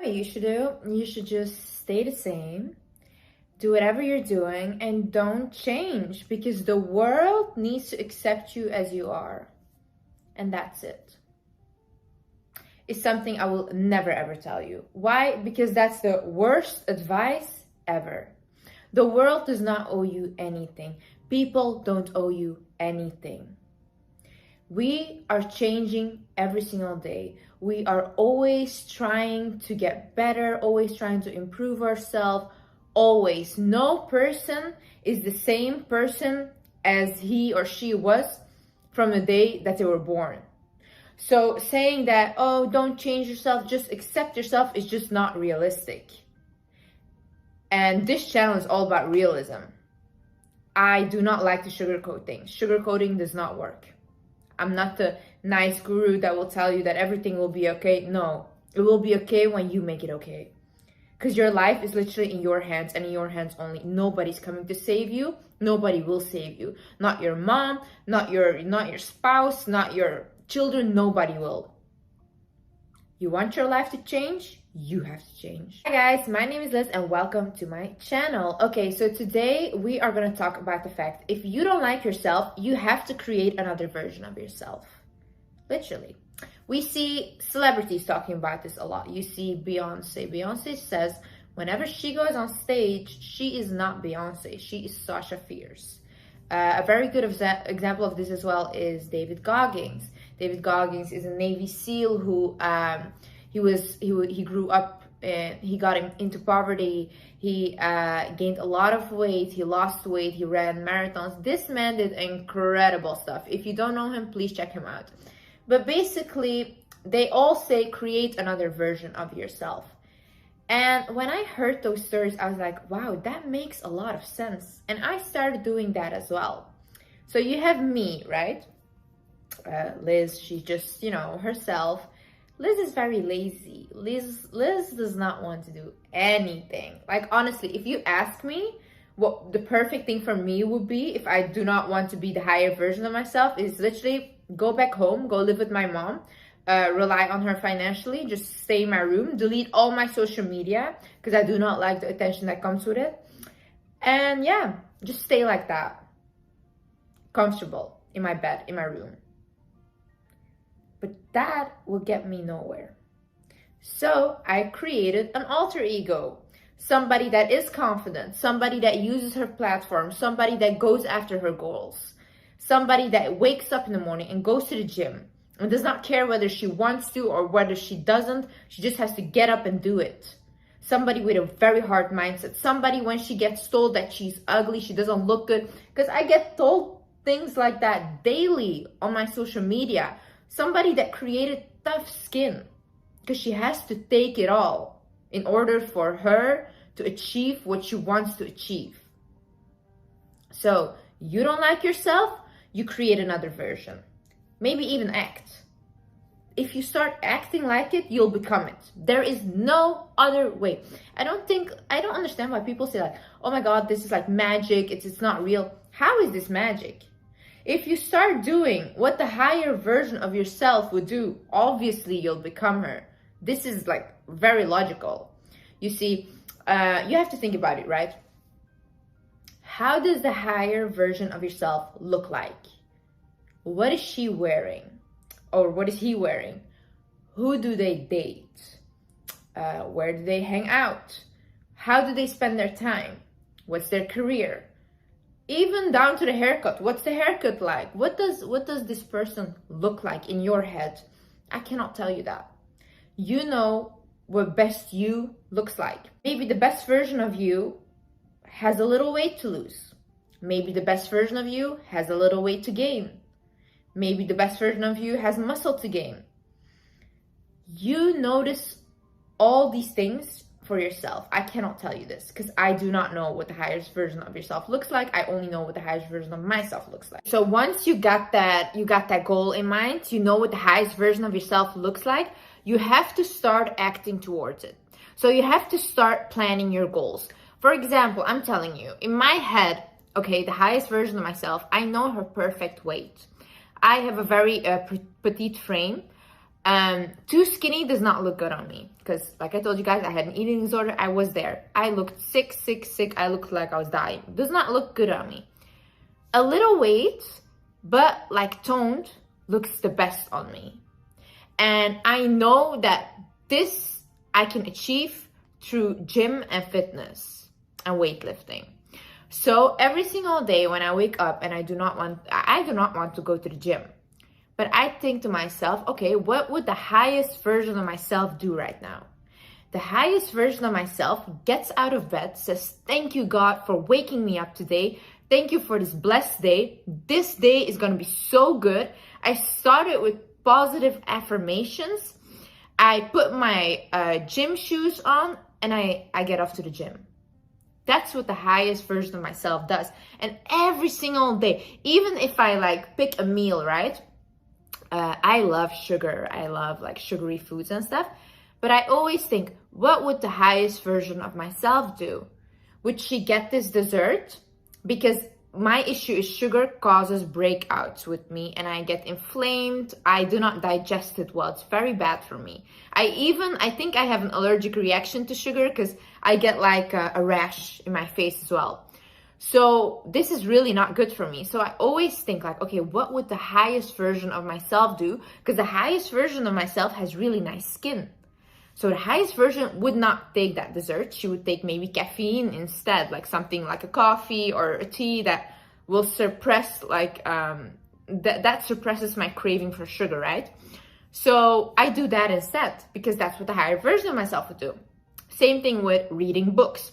what you should do? You should just stay the same, do whatever you're doing, and don't change, because the world needs to accept you as you are. And that's it. It's something I will never ever tell you. Why? Because that's the worst advice ever. The world does not owe you anything. People don't owe you anything. We are changing every single day. We are always trying to get better, always trying to improve ourselves, always. No person is the same person as he or she was from the day that they were born. So saying that, oh, don't change yourself, just accept yourself, is just not realistic. And this channel is all about realism. I do not like to sugarcoat things. Sugarcoating does not work. I'm not the nice guru that will tell you that everything will be okay. No, it will be okay when you make it okay. Because your life is literally in your hands and in your hands only. Nobody's coming to save you. Nobody will save you. Not your mom, not your spouse, not your children. Nobody will. You want your life to change? You have to change. Hi guys, my name is Liz and welcome to my channel. Okay, so today we are going to talk about the fact if you don't like yourself, you have to create another version of yourself. Literally. We see celebrities talking about this a lot. You see Beyonce. Beyonce says whenever she goes on stage, she is not Beyonce. She is Sasha Fierce. A very good example of this as well is David Goggins. David Goggins is a Navy SEAL who he grew up and he got into poverty. He gained a lot of weight. He lost weight. He ran marathons. This man did incredible stuff. If you don't know him, please check him out. But basically, they all say create another version of yourself. And when I heard those stories, I was like, wow, that makes a lot of sense. And I started doing that as well. So you have me, right? Liz, she just, herself. Liz is very lazy. Liz does not want to do anything. Like, honestly, if you ask me what the perfect thing for me would be if I do not want to be the higher version of myself, is literally go back home, go live with my mom, rely on her financially, just stay in my room, delete all my social media because I do not like the attention that comes with it. And yeah, just stay like that. Comfortable in my bed, in my room. But that will get me nowhere. So I created an alter ego. Somebody that is confident, somebody that uses her platform, somebody that goes after her goals. Somebody that wakes up in the morning and goes to the gym and does not care whether she wants to or whether she doesn't. She just has to get up and do it. Somebody with a very hard mindset. Somebody, when she gets told that she's ugly, she doesn't look good. Because I get told things like that daily on my social media. Somebody that created tough skin because she has to take it all in order for her to achieve what she wants to achieve. So you don't like yourself? You create another version. Maybe even act. If you start acting like it, you'll become it. There is no other way. I don't understand why people say like, oh my God, this is like magic. It's not real. How is this magic? If you start doing what the higher version of yourself would do, obviously you'll become her. This is like very logical. You see, you have to think about it, right? How does the higher version of yourself look like? What is she wearing? Or what is he wearing? Who do they date? Where do they hang out? How do they spend their time? What's their career? Even down to the haircut. What's the haircut like? What does this person look like in your head? I cannot tell you that. You know what best you looks like. Maybe the best version of you has a little weight to lose. Maybe the best version of you has a little weight to gain. Maybe the best version of you has muscle to gain. You notice all these things for yourself. I cannot tell you this because I do not know what the highest version of yourself looks like. I only know what the highest version of myself looks like. So once you got that goal in mind, you know what the highest version of yourself looks like, you have to start acting towards it. So you have to start planning your goals. For example, I'm telling you, in my head, okay, the highest version of myself, I know her perfect weight. I have a very petite frame. Too skinny does not look good on me because, like I told you guys, I had an eating disorder. I was there. I looked sick. I looked like I was dying. Does not look good on me. A little weight, but like toned, looks the best on me. And I know that this I can achieve through gym and fitness and weightlifting. So every single day when I wake up and I do not want to go to the gym. But I think to myself, okay, what would the highest version of myself do right now? The highest version of myself gets out of bed, says, thank you, God, for waking me up today. Thank you for this blessed day. This day is going to be so good. I started with positive affirmations. I put my gym shoes on and I get off to the gym. That's what the highest version of myself does. And every single day, even if I like pick a meal, right? I love sugar. I love like sugary foods and stuff. But I always think, what would the highest version of myself do? Would she get this dessert? Because my issue is sugar causes breakouts with me and I get inflamed. I do not digest it well. It's very bad for me. I think I have an allergic reaction to sugar because I get like a rash in my face as well. So this is really not good for me. So I always think like, okay, what would the highest version of myself do? Because the highest version of myself has really nice skin. So the highest version would not take that dessert. She would take maybe caffeine instead, like something like a coffee or a tea that will suppress like, that suppresses my craving for sugar, right? So I do that instead because that's what the higher version of myself would do. Same thing with reading books.